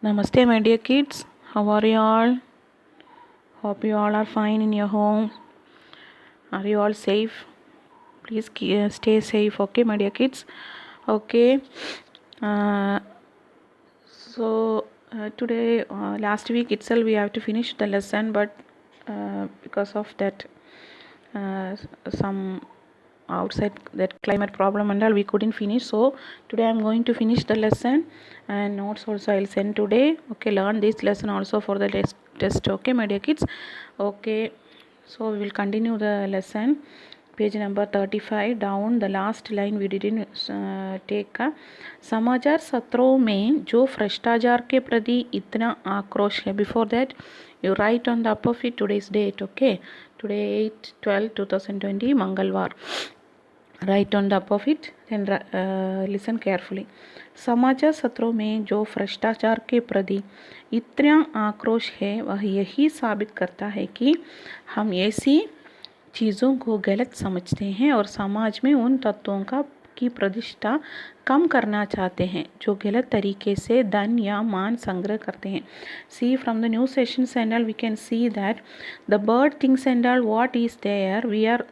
Namaste, my dear kids. How are you all? Hope you all are fine in your home. Are you all safe? Please stay safe, okay, my dear kids? Okay. Uh, Today, last week itself, we have to finish the lesson, but because of that, some outside that climate problem and all, we couldn't finish. So today I'm going to finish the lesson, and notes also I'll send today. Okay, learn this lesson also for the test. Okay, my dear kids. Okay, so we will continue the lesson. Page number 35 down, the last line we didn't take. समाचार सत्रों में जो भ्रष्टाचार के प्रति इतना आक्रोश है. Before that, you write on the upper feet today's date. Okay, today 8/12/2020 मंगलवार. Write on the upper feet, then listen carefully. समाचार सत्रों में जो भ्रष्टाचार के प्रति इतना आक्रोश है, वह यही साबित करता है कि हम ऐसी चीज़ों को गलत समझते हैं और समाज में उन तत्वों की प्रतिष्ठा कम करना चाहते हैं जो गलत तरीके से धन या मान संग्रह करते हैं. See from the new sessions and all, we can see that the bird things and all what is there, we are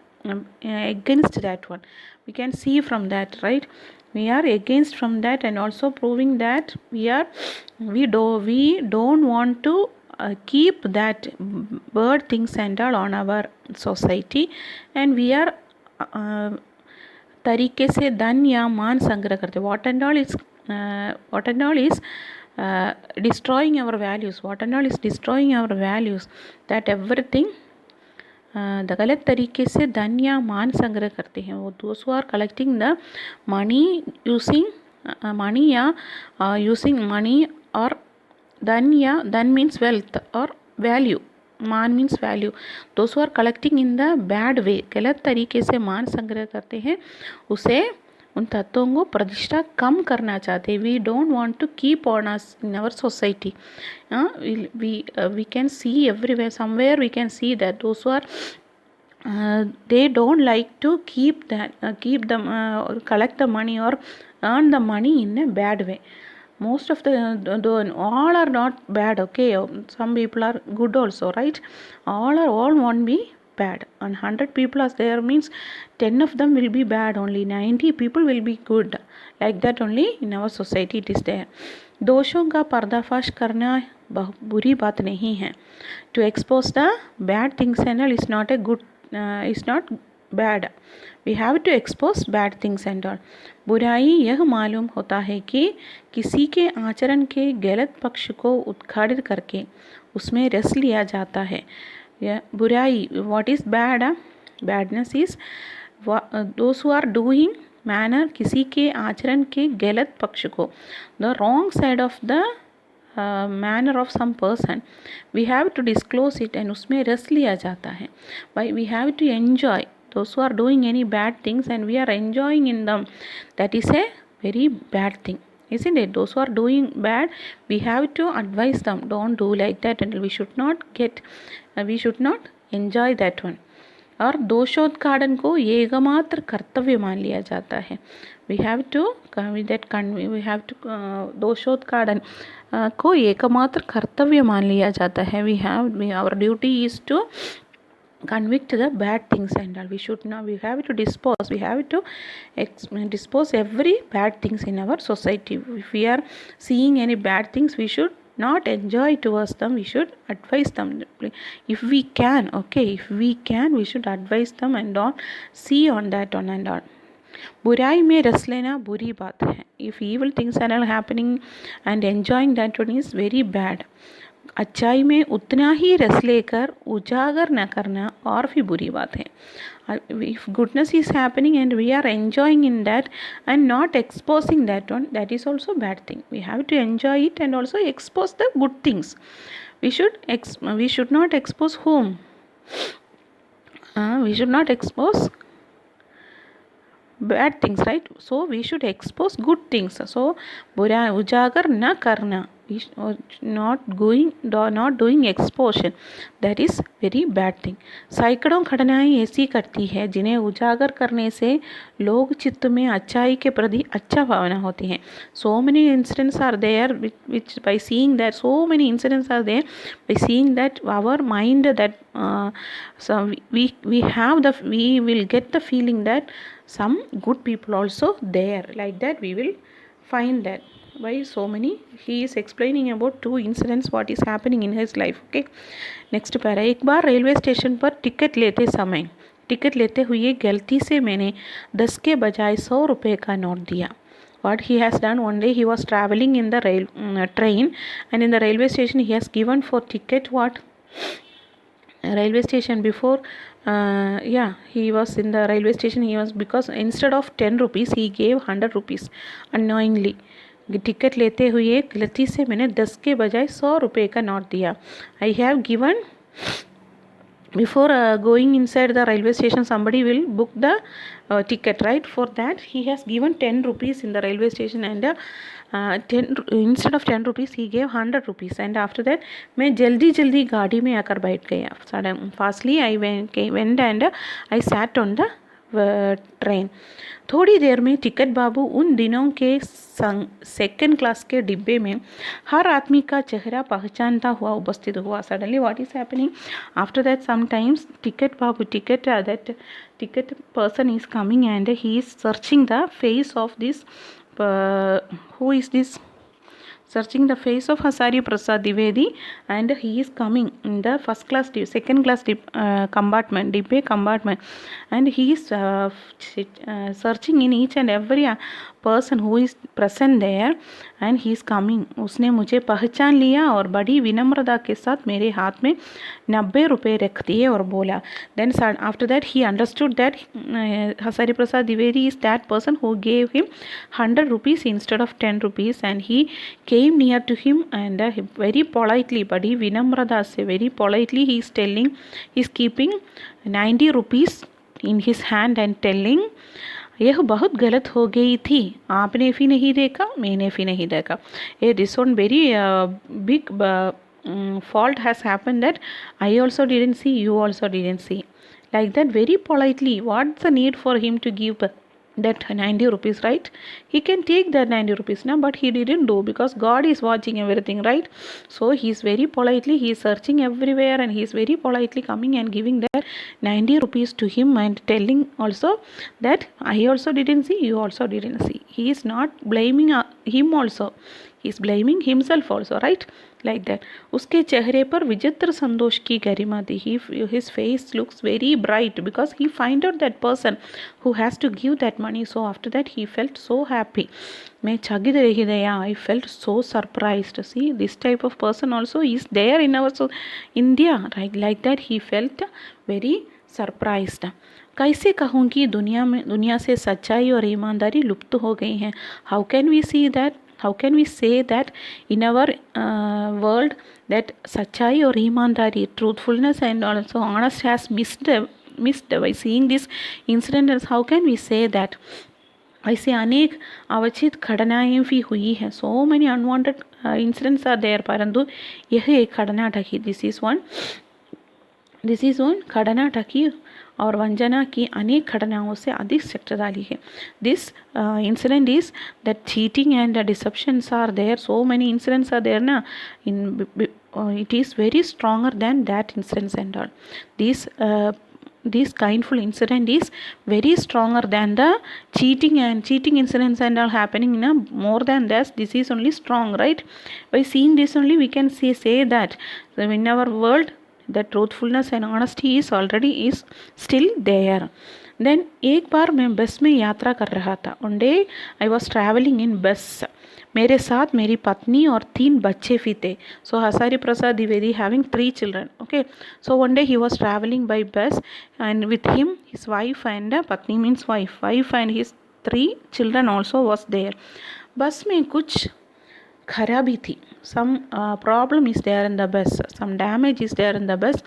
against that one. We can see from that, right? We are against from that, and also proving that we don't want to keep that bird things and all on our society, and we are तरीके से धन या मान संग्रह करते. what and all is destroying our values. What and all is destroying our values, that everything गलत तरीके से धन या मान संग्रह करते हैं. वो those who are collecting the money using money या using money or धन means wealth or value, मान means value. those who are collecting in the bad way, गलत तरीके से मान संग्रह करते हैं, उसे उन तत्वों को प्रतिष्ठा कम करना चाहते हैं. We don't want to keep on us in our society. We can see everywhere, somewhere we can see that those who are they don't like to keep them collect the money or earn the money in a bad way. Most of all are not bad. Okay, some people are good also, right? All won't be bad. And 100 people are there means 10 of them will be bad only, 90 people will be good. Like that only in our society it is there. दोषों का पर्दाफाश करना बुरी बात नहीं है. To expose the bad things and all is not a good, is not bad. We have to expose bad things and all. बुराई यह मालूम होता है कि किसी के आचरण के गलत पक्ष को उद्घाटित करके उसमें रस लिया जाता है. बुराई, what is bad? Badness is those who are doing manner, किसी के आचरण के गलत पक्ष को, the wrong side of the manner of some person, we have to disclose it and उसमें रस लिया जाता है. Why? We have to enjoy those who are doing any bad things and we are enjoying in them. That is a very bad thing, isn't it? Those who are doing bad, we have to advise them, don't do like that, and we should not enjoy that one. और दोषोत्पादन को एकमात्र कर्तव्य मान लिया जाता है. we have to दोषोत्पादन को एकमात्र कर्तव्य मान लिया जाता है. our duty is to convict the bad things and all. We have to dispose every bad things in our society. If we are seeing any bad things, we should not enjoy towards them, we should advise them. If we can, we should advise them and don't see on that one and all. बुराई में रस लेना बुरी बात है. If evil things are happening and enjoying that one is very bad. अच्छाई में उतना ही रस लेकर उजागर न करना और भी बुरी बात है. If goodness is happening and we are enjoying in that and not exposing that one, that is also bad thing. We have to enjoy it and also expose the good things. We should not expose whom? We should not expose bad things, right? So we should expose good things. So बुरा उजागर न करना, not doing exposure, that is very bad thing. सैकड़ों घटनाएं ऐसी करती है जिन्हें उजागर करने से लोग चित्त में अच्छाई के प्रति अच्छा भावना होती है. So many incidents are there which by seeing that, so many incidents are there by seeing that our mind that so we will get the feeling that some good people also there, like that we will find that. Why so many? He is explaining about 2 incidents what is happening in his life. Okay, next para. एक बार railway station पर ticket लेते हुए गलती से मैंने 10 के बजाय 100 रुपये का नोट दिया. What he has done, one day he was traveling in the train, and in the railway station he has given for ticket what? Railway station before he was in the railway station, he was, because instead of 10 rupees he gave 100 rupees unknowingly. Ticket लेते हुए गलती से मैंने 10 के बजाय 100 रुपये का note दिया. I have given before going inside the railway station, somebody will book the ticket, right? For that he has given 10 rupees in the railway station, and 10 instead of 10 rupees he gave 100 rupees. And after that मैं जल्दी गाड़ी में आकर बैठ गया. Suddenly fastly I went and I sat on the train. थोड़ी देर में ticket बाबू उन दिनों के सेकंड क्लास के डिब्बे में हर आदमी का चेहरा पहचानता हुआ उपस्थित हुआ. Suddenly what is happening after that, sometimes ticket Babu that ticket person is coming and he is searching the face of this who is this, searching the face of Hasari Prasad Dwivedi, and he is coming in the second class compartment, and he is searching in each and every person who is present there, and he is coming. उसने मुझे पहचान लिया और बड़ी विनम्रता के साथ मेरे हाथ में 90 रुपये रख दिए और बोला. Then after that he understood that Hasari Prasad Dwivedi is that person who gave him 100 rupees instead of 10 rupees, and he came near to him and very politely, बड़ी विनम्रता से very politely he is telling, he is keeping 90 rupees in his hand and telling, यह बहुत गलत हो गई थी, आपने भी नहीं देखा, मैंने भी नहीं देखा. This one very big fault has happened, that I also didn't see, you also didn't see, like that very politely. What's the need for him to give that 90 rupees, right? He can take that 90 rupees now, but he didn't do, because God is watching everything, right? So he is very politely, he is searching everywhere, and he is very politely coming and giving that 90 rupees to him and telling also that I also didn't see, you also didn't see. He is not blaming him also, he is blaming himself also, right? Like that. उसके चेहरे पर विचित्र संतोष की गरिमा थी. His face looks very bright because he find out that person who has to give that money. So after that he felt so happy. मैं चकित रह गया. I felt so surprised. See, this type of person also is there in our India, right? Like that he felt very surprised. कैसे कहूँ कि दुनिया से सच्चाई और ईमानदारी लुप्त हो गई हैं. How can we see that? How can we say that in our world that सच्चाई और ईमानदारी, truthfulness and also honest has missed by seeing this incident? How can we say that? ऐसे अनेक अवचित घटनाएं भी हुई हैं. So many unwanted incidents are there, परंतु यह एक घटना ढकी. दिस इज़ वन घटना ढकी और वंजना की अनेक घटनाओं से अधिक शक्तिशाली है. This incident is that cheating and deceptions are there. So many incidents are there ना in it is very stronger than that incidents and all. This kindful incident is very stronger than the cheating incidents and all happening in a more than that. This is only strong, right? By seeing this only we can say that in our world that truthfulness and honesty is still there. Then एक बार मैं बस में यात्रा कर रहा था. One day I was traveling in bus. मेरे साथ मेरी पत्नी और 3 बच्चे भी थे. So Hasari Prasad Dwivedi having 3 children. Okay. So one day he was traveling by bus, and with him his wife and patni means wife and his 3 children also was there. बस में कुछ खराबी थी, some problem is there in the bus, some damage is there in the bus.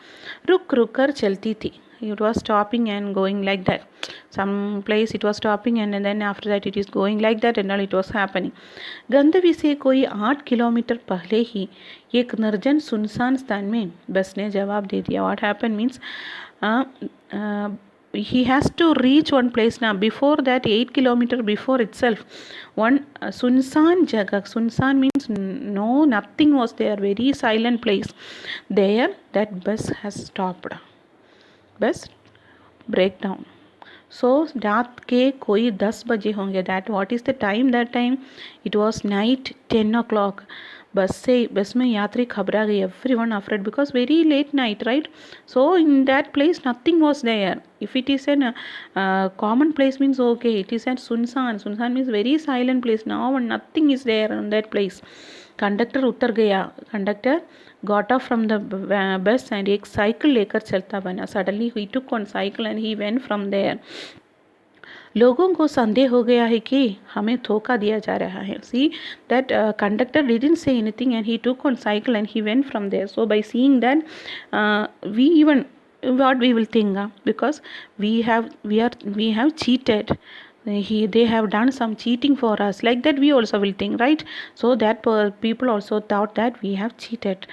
रुक रुक कर चलती थी, it was stopping and going like that. Some place it was stopping and then after that it is going like that and all it was happening. गंदवी से कोई 8 kilometre पहले ही एक निर्जन सुनसान स्थान में बस ने जवाब दे दिया. What happened means he has to reach one place now. Before that 8 kilometer before itself, one sunsan jagah. Sunsan means no, nothing was there, very silent place. There that bus has stopped. Bus breakdown. So रात के कोई 10 बजे होंगे. That what is the time? That time it was night 10 o'clock. बस में यात्री घबरा गई. Everyone afraid because very late night, right? So in that place nothing was there. If it is an common place means okay. It is at सुनसान. सुनसान means very silent place. Now nothing is there in that place. Conductor उतर गया. Conductor got off from the bus and एक cycle लेकर चलता बना. Suddenly he took one cycle and he went from there. लोगों को संदेह हो गया है कि हमें धोखा दिया जा रहा है. See that conductor didn't say anything and he took on cycle and he went from there. So by seeing that we even what we will think because we have cheated. They have done some cheating for us, like that we also will think, right? So that people also thought that we have cheated.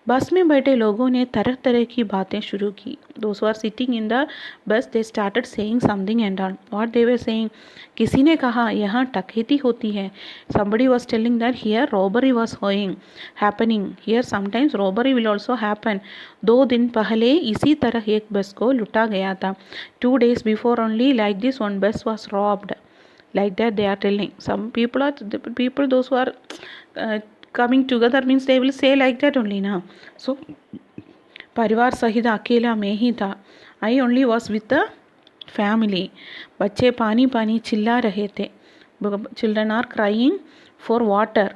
बस में बैठे लोगों ने तरह तरह की बातें शुरू की. Those who are sitting in the bus, they started saying something and all. What they were saying? किसी ने कहा यहाँ डकैती होती है. Somebody was telling that here robbery was happening. Here sometimes robbery will also happen. 2 दिन पहले इसी तरह एक बस को लूटा गया था. 2 days before only like this one bus was robbed. Like that they are telling. Some people those who are coming together means they will say like that only now. So परिवार सहित अकेला मैं ही था. I only was with the family. बच्चे पानी पानी चिल्ला रहे थे. Children are crying for water.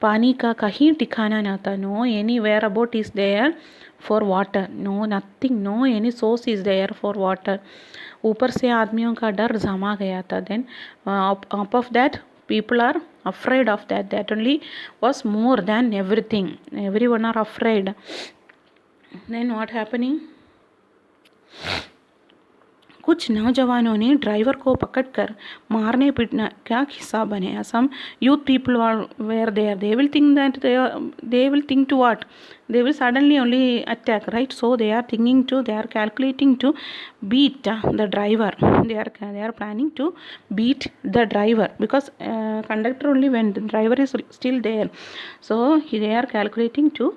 पानी का कहीं ठिकाना ना था. No any whereabout is there for water. No nothing. No any source is there for water. ऊपर से आदमियों का डर जमा गया था. Then up of that people are afraid of that. That only was more than everything. Everyone are afraid. Then what happening? कुछ नौजवानों ने ड्राइवर को पकड़कर मारने पीटना क्या किस्सा बनाया. Some youth people were there. They will think that they will think to what? They will suddenly only attack, right? So they are calculating to beat the driver. They are planning to beat the driver because conductor only when the driver is still there. So they are calculating to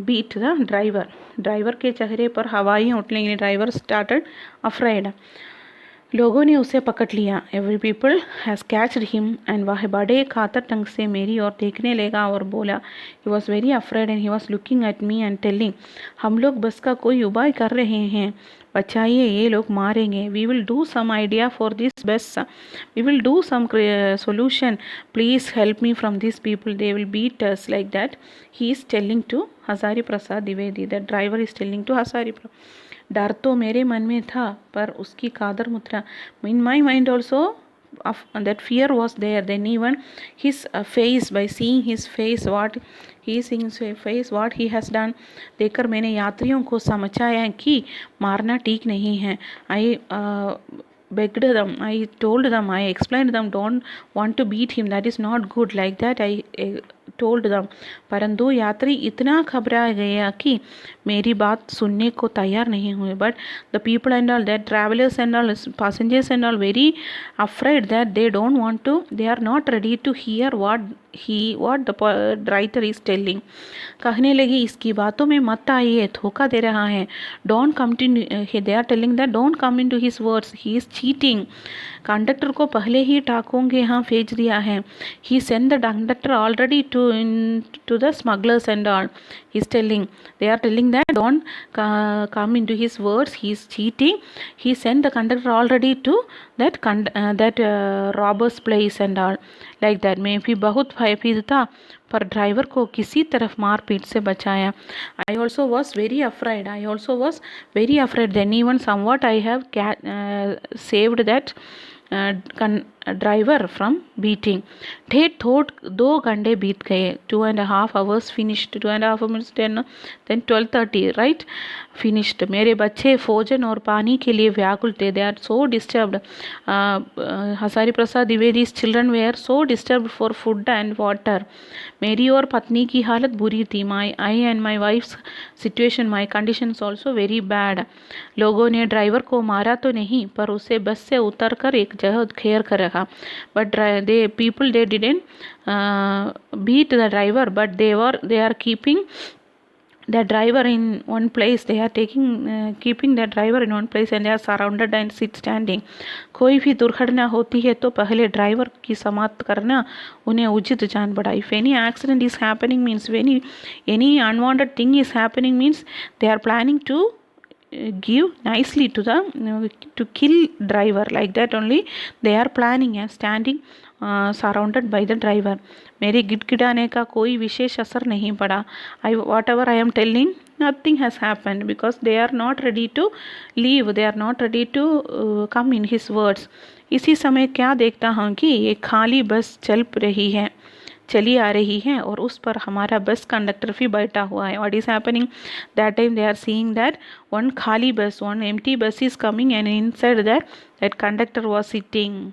beat the driver. Driver के चेहरे पर हवाई उठने. Driver started afraid. लोगों ने उसे पकड़ लिया. Every people has catched him and वह बड़े कातर ढंग से मेरी ओर देखने लगा और बोला. He was very afraid and he was looking at me and telling, हम लोग बस का कोई उपाय कर रहे हैं, बचाइए, ये लोग मारेंगे. We will do some idea for this bus, we will do some solution, please help me from this people, they will beat us. Like that he is telling to Hazari Prasad Dwivedi. That driver is telling to Hazari. डर तो मेरे मन में था पर उसकी कादर मुद्रा. In my mind also that fear was there. Then even his face, by seeing his face, what he is seeing his face, what he has done, देखकर मैंने यात्रियों को समझाया कि मारना ठीक नहीं है. I begged them, I told them, I explained them, don't want to beat him, that is not good. Like that I told them. परंतु यात्री इतना घबरा गया कि मेरी बात सुनने को तैयार नहीं हुए. But the people and all that travelers and all passengers and all very afraid that they don't want to, they are not ready to hear what the writer is telling. कहने लगी इसकी बातों में मत आइए, धोखा दे रहा है. Don't come to, they are telling that don't come into his words, he is cheating. Conductor को पहले ही टाकों के यहाँ भेज दिया है. He sent the conductor already to the smugglers and all. He is telling, they are telling that don't come into his words, he is cheating. He sent the conductor already to that robbers place and all. Like that. मैं भी बहुत भयभीत था पर driver को किसी तरफ मारपीट से बचाया. I also was very afraid. Then even somewhat I have saved that driver from beating. They thought 2 घंटे बीत गए, 2.5 hours finished, 2.5 minutes, then 12:30, right, finished. मेरे बच्चे भोजन और पानी के लिए व्याकुल थे. They are so disturbed. Hasari Prasad Dwivedi's children were so disturbed for food and water. मेरी और पत्नी की हालत बुरी थी. I and my wife's situation, my conditions also very bad. लोगों ने ड्राइवर को मारा तो नहीं, पर उसे बस से उतर कर एक जगह घेर कर रखा. But they didn't beat the driver, but they are keeping the driver in one place. They are keeping the driver in one place, and they are surrounded and standing. कोई भी दुर्घटना होती है तो पहले ड्राइवर की समाप्त करना उन्हें उचित जान पड़ा. If any accident is happening means any unwanted thing is happening means they are planning to give nicely to kill driver. Like that only they are planning and standing surrounded by the driver. मेरे गिड़गिड़ाने का कोई विशेष असर नहीं पड़ा. Whatever I am telling, nothing has happened because they are not ready to leave. They are not ready to come in his words. इसी समय क्या देखता हूँ कि एक खाली बस चली आ रही है और उस पर हमारा बस कंडक्टर भी बैठा हुआ है. What is happening? That time they are seeing that one खाली bus, one empty bus is coming, and inside that conductor was sitting.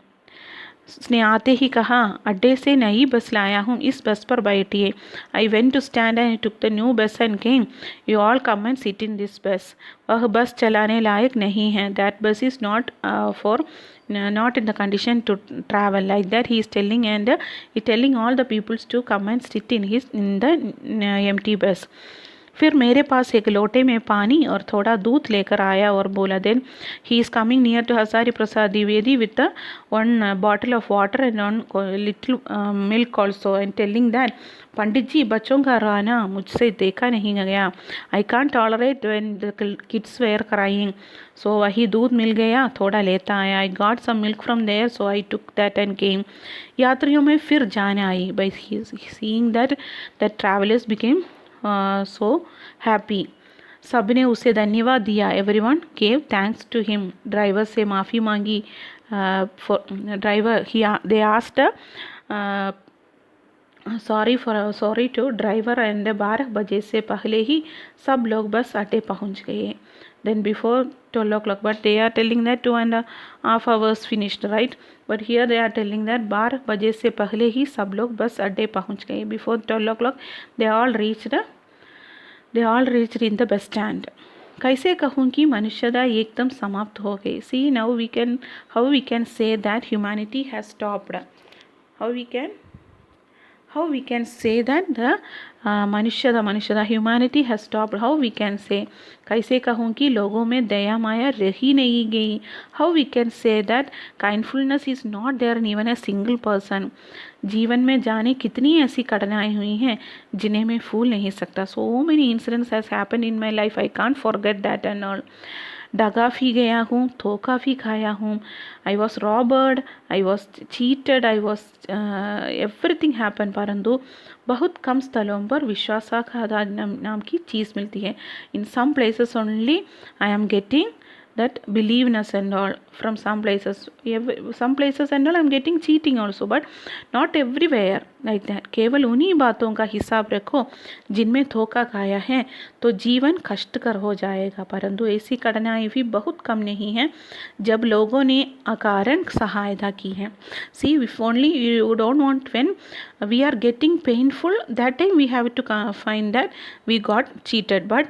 उसने आते ही कहा, अड्डे से नई बस लाया हूँ, इस बस पर बैठिए. I went to stand and took the new bus and came. You all come and sit in this bus. वह बस चलाने लायक नहीं है. That bus is not in the condition to travel. Like that he is telling, and he telling all the peoples to come and sit in the empty bus. फिर मेरे पास एक लोटे में पानी और थोड़ा दूध लेकर आया और बोला. Then he is coming near to Hazari Prasad Dwivedi with one bottle of water and one little milk also, and telling that Pandit ji, बच्चों का रोना मुझसे देखा नहीं गया. I can't tolerate when the kids were crying. सो वही दूध मिल गया, थोड़ा लेता आया. I got some milk from there, so I took that and came. यात्रियों में फिर जान आई. By seeing that travellers became so happy. सब ने उसे धन्यवाद दिया. Everyone gave thanks to him. Driver से माफ़ी मांगी. They asked sorry to driver, and 12 बजे से पहले ही सब लोग बस अड्डे पहुंच गए. Then before 12 o'clock, but they are telling that 2.5 hours finished, right? But here they are telling that 12 बजे से पहले ही सब लोग बस अड्डे पहुंच गए. Before 12 o'clock they all reached in the bus stand. कैसे कहूँ कि मनुष्यता एकदम समाप्त हो गई. See, now how we can say that humanity has stopped. How we can say that the मनुष्यता humanity has stopped. How we can say, कैसे कहूँ कि लोगों में दया माया रही नहीं गई. How we can say that kindfulness is not there in even a single person. जीवन में जाने कितनी ऐसी घटनाएं हुई हैं जिन्हें मैं भूल नहीं सकता. So many incidents has happened in my life. I can't forget that and all. दगा भी गया हूँ, धोखा भी खाया हूँ. I was Robert, I was cheated, I was everything happen. परंतु बहुत कम स्थलों पर विश्वासाघात नाम की चीज़ मिलती है. In some places only I am getting that believeness and all. From some places and all I'm getting cheating also, but not everywhere like that. केवल उन्हीं बातों का हिसाब रखो जिनमें धोखा खाया है तो जीवन कष्टकर हो जाएगा. परंतु ऐसी घटनाएं भी बहुत कम नहीं हैं जब लोगों ने अकारण सहायता की है. See, if only you don't want, when we are getting painful, that time we have to find that we got cheated. But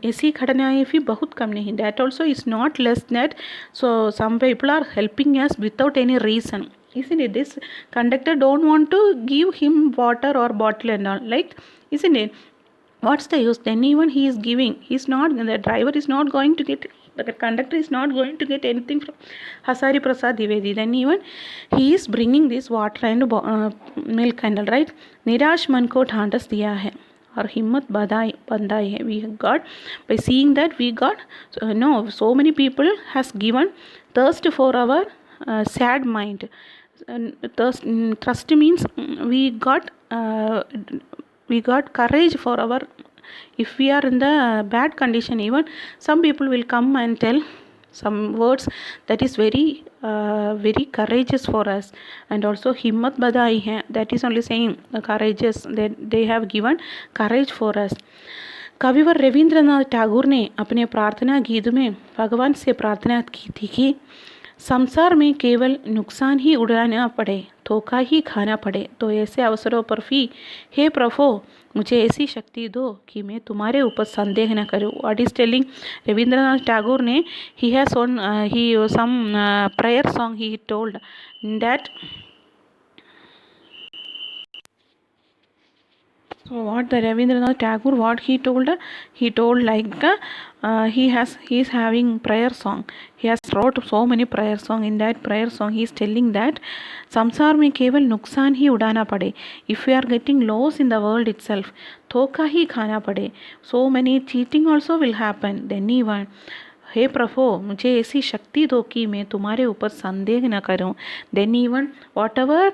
ऐसी घटनाएं भी बहुत कम नहीं. That also is not less that. So some people are helping us without any reason. Isn't it? This conductor don't want to give him water or bottle and all. Like, isn't it? What's the use? Then even he is giving. The driver is not going to get, the conductor is not going to get anything from Hasari Prasad Dwivedi. Then even he is bringing this water and milk and all, right? निराश मन को ढांढस दिया है और हिम्मत बंधाई है. We got, by seeing that we got, so many people has given thirst for our sad mind. Trust means we got courage for our, if we are in the bad condition, even some people will come and tell some words that is very very courageous for us. And also himmat badai hai, that is only saying courageous, that they have given courage for us. कविवर रविंद्रनाथ टैगोर ने अपने प्रार्थना गीत में भगवान से प्रार्थना की थी कि संसार में केवल नुकसान ही उड़ाना पड़े, धोखा ही खाना पड़े, तो ऐसे अवसरों पर भी हे प्रभु मुझे ऐसी शक्ति दो कि मैं तुम्हारे ऊपर संदेह न करूं. What is telling Rabindranath Tagore ने, he has on he some prayer song he told that. So what the Rabindranath Tagore, what he told like he is having prayer song. He has wrote so many prayer song. In that prayer song he is telling that samsar mein keval nuksan hi udana pade. If we are getting lost in the world itself, धोखा ही खाना पड़े, so many cheating also will happen, then even हे प्रभु मुझे ऐसी शक्ति दो कि मैं तुम्हारे ऊपर संदेह न करूं. Then even whatever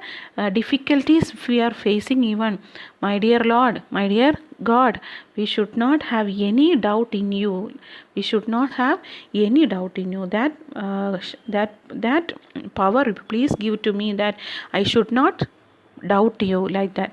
difficulties we are facing, even my dear lord, my dear God, we should not have any doubt in you. We should not have any doubt in you. That power, please give to me, that I should not doubt you like that.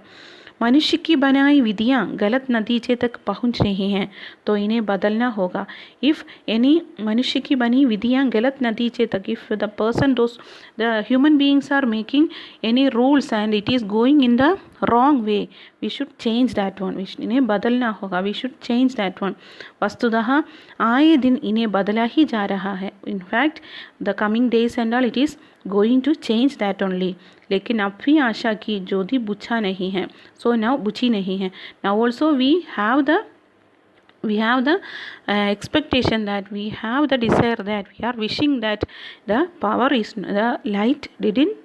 मनुष्य की बनाई विधियाँ गलत नतीजे तक पहुँच रही हैं तो इन्हें बदलना होगा. इफ़ एनी मनुष्य की बनी विधियाँ गलत नतीजे तक, if the person does the human beings are making any rules and it is going in the wrong way, we should change that one. इन्हें बदलना होगा, we should change that one. वस्तुतः आए दिन इन्हें बदला ही जा रहा है. In fact the coming days and all it is going to change that only. लेकिन अब भी आशा की ज्योति बुझा नहीं है, सो नाउ बुझी नहीं है. Now also we have the expectation, that we have the desire, that we are wishing that the power is, the light didn't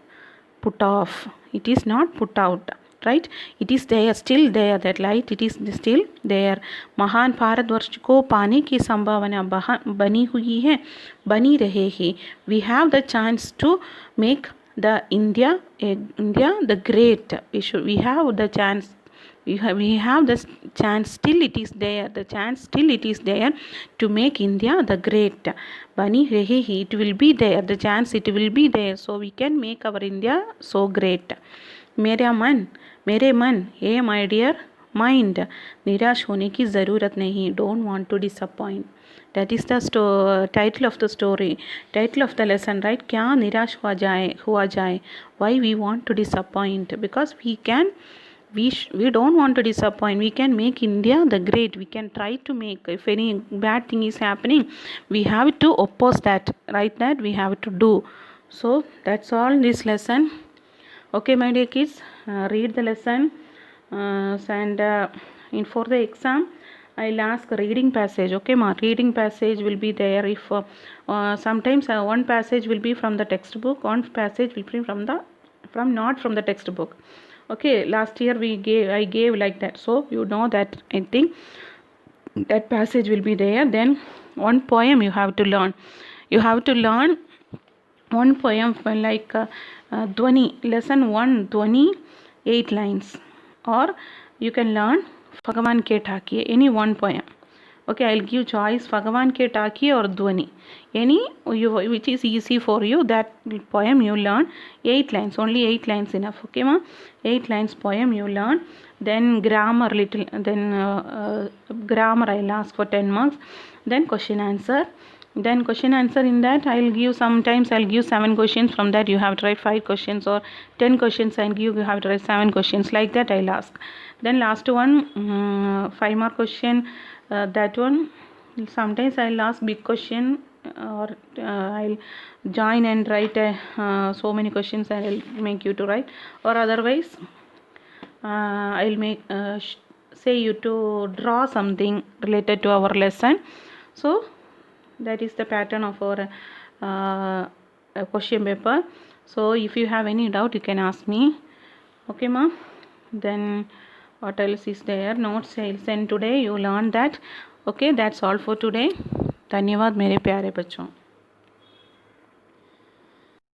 put off, it is not put out, right? It is there, still there, that light, it is still there. महान भारतवर्ष को पाने की संभावना बनी हुई है, बनी रहेगी. We have the chance to make the India the great. We have the chance, we have the chance, still it is there, the chance still it is there to make India the great. बनी रहेगी, it will be there, the chance it will be there, so we can make our India so great. मेरे मन hey my dear mind, निराश होने की ज़रूरत नहीं, don't want to disappoint. That is the title of the story, title of the lesson, right? क्या निराश हुआ जाए, why we want to disappoint, because we don't want to disappoint, we can make India the great, we can try to make, if any bad thing is happening we have to oppose that, right? That we have to do. So that's all this lesson. Okay my dear kids, read the lesson and for the exam I'll ask reading passage. Okay ma, reading passage will be there. If sometimes one passage will be from the textbook, one passage will be from not from the textbook. Okay, last year I gave like that, so you know that. I think that passage will be there. Then one poem you have to learn. You have to learn one poem like Dhwani, lesson 1 Dhwani, 8 lines, or you can learn Bhagavan Ke Thakiye, any one poem. Okay, I'll give choice, Bhagavan Ke Thakiye or Dhwani, any which is easy for you. That poem you learn 8 lines, only 8 lines enough. Okay ma, 8 lines poem you learn. Then grammar little, then grammar I'll ask for 10 marks. Then question answer. Then question answer, in that I'll give, sometimes I'll give 7 questions, from that you have to write 5 questions, or 10 questions and you have to write 7 questions, like that I'll ask. Then last one 5 mark question, that one sometimes I'll ask big question, or I'll join and write so many questions and I'll make you to write, or otherwise I'll make say you to draw something related to our lesson. So that is the pattern of our question paper. So if you have any doubt you can ask me. Okay ma. Then what else is there? Notes I'll send today, you learn that. Okay, that's all for today. धन्यवाद मेरे प्यारे बच्चों.